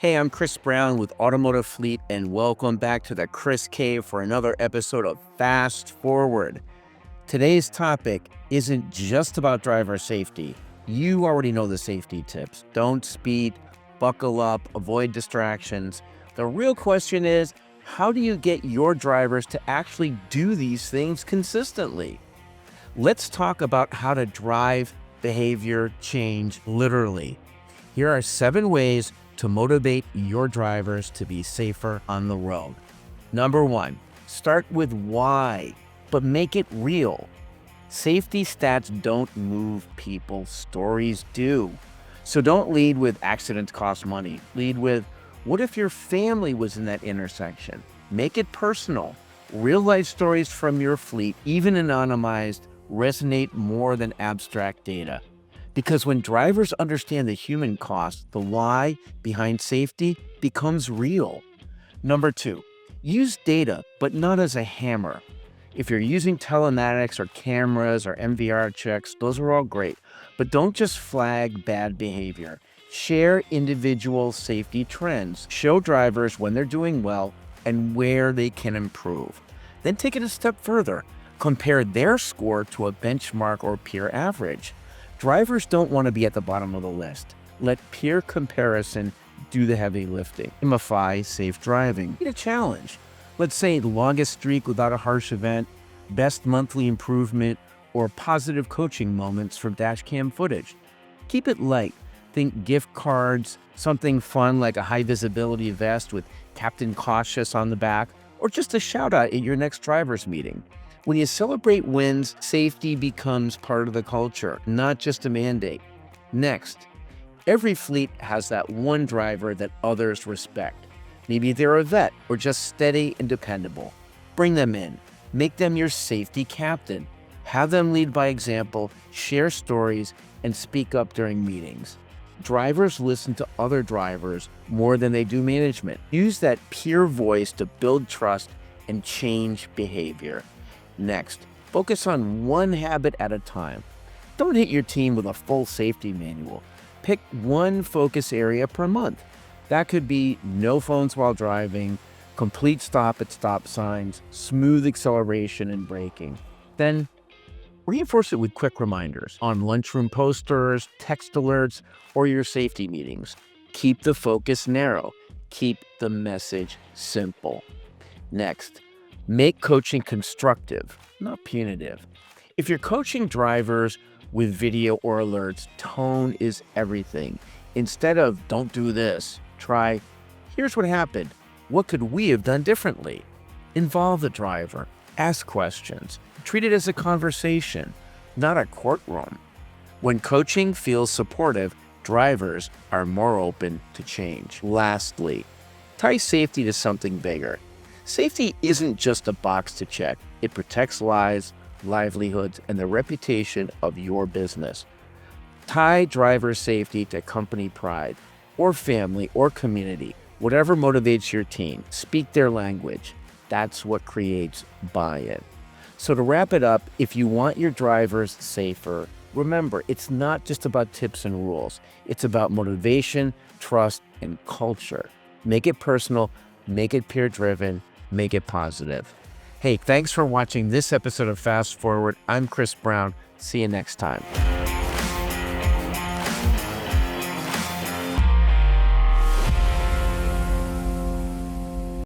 Hey, I'm Chris Brown with Automotive Fleet, and welcome back to the Chris Cave for another episode of Fast Forward. Today's topic isn't just about driver safety. You already know the safety tips. Don't speed, buckle up, avoid distractions. The real question is, how do you get your drivers to actually do these things consistently? Let's talk about how to drive behavior change literally. Here are 7 ways to motivate your drivers to be safer on the road. Number 1, start with why, but make it real. Safety stats don't move people, stories do. So don't lead with accidents cost money. Lead with, what if your family was in that intersection? Make it personal. Real life stories from your fleet, even anonymized, resonate more than abstract data. Because when drivers understand the human cost, the why behind safety becomes real. Number 2, use data, but not as a hammer. If you're using telematics or cameras or MVR checks, those are all great, but don't just flag bad behavior. Share individual safety trends. Show drivers when they're doing well and where they can improve. Then take it a step further. Compare their score to a benchmark or peer average. Drivers don't want to be at the bottom of the list. Let peer comparison do the heavy lifting. Gamify safe driving. Need a challenge. Let's say longest streak without a harsh event, best monthly improvement, or positive coaching moments from dashcam footage. Keep it light. Think gift cards, something fun like a high visibility vest with Captain Cautious on the back, or just a shout out at your next drivers meeting. When you celebrate wins, safety becomes part of the culture, not just a mandate. Next, every fleet has that one driver that others respect. Maybe they're a vet or just steady and dependable. Bring them in. Make them your safety captain. Have them lead by example, share stories, and speak up during meetings. Drivers listen to other drivers more than they do management. Use that peer voice to build trust and change behavior. Next, focus on one habit at a time. Don't hit your team with a full safety manual. Pick one focus area per month. That could be no phones while driving, complete stop at stop signs, smooth acceleration and braking. Then reinforce it with quick reminders on lunchroom posters, text alerts, or your safety meetings. Keep the focus narrow. Keep the message simple. Next, make coaching constructive, not punitive. If you're coaching drivers with video or alerts, tone is everything. Instead of don't do this, try, here's what happened. What could we have done differently? Involve the driver. Ask questions. Treat it as a conversation, not a courtroom. When coaching feels supportive, drivers are more open to change. Lastly, tie safety to something bigger. Safety isn't just a box to check. It protects lives, livelihoods, and the reputation of your business. Tie driver safety to company pride, or family, or community. Whatever motivates your team, speak their language. That's what creates buy-in. So to wrap it up, if you want your drivers safer, remember, it's not just about tips and rules. It's about motivation, trust, and culture. Make it personal, make it peer-driven, make it positive. Hey, thanks for watching this episode of Fast Forward. I'm Chris Brown. See you next time.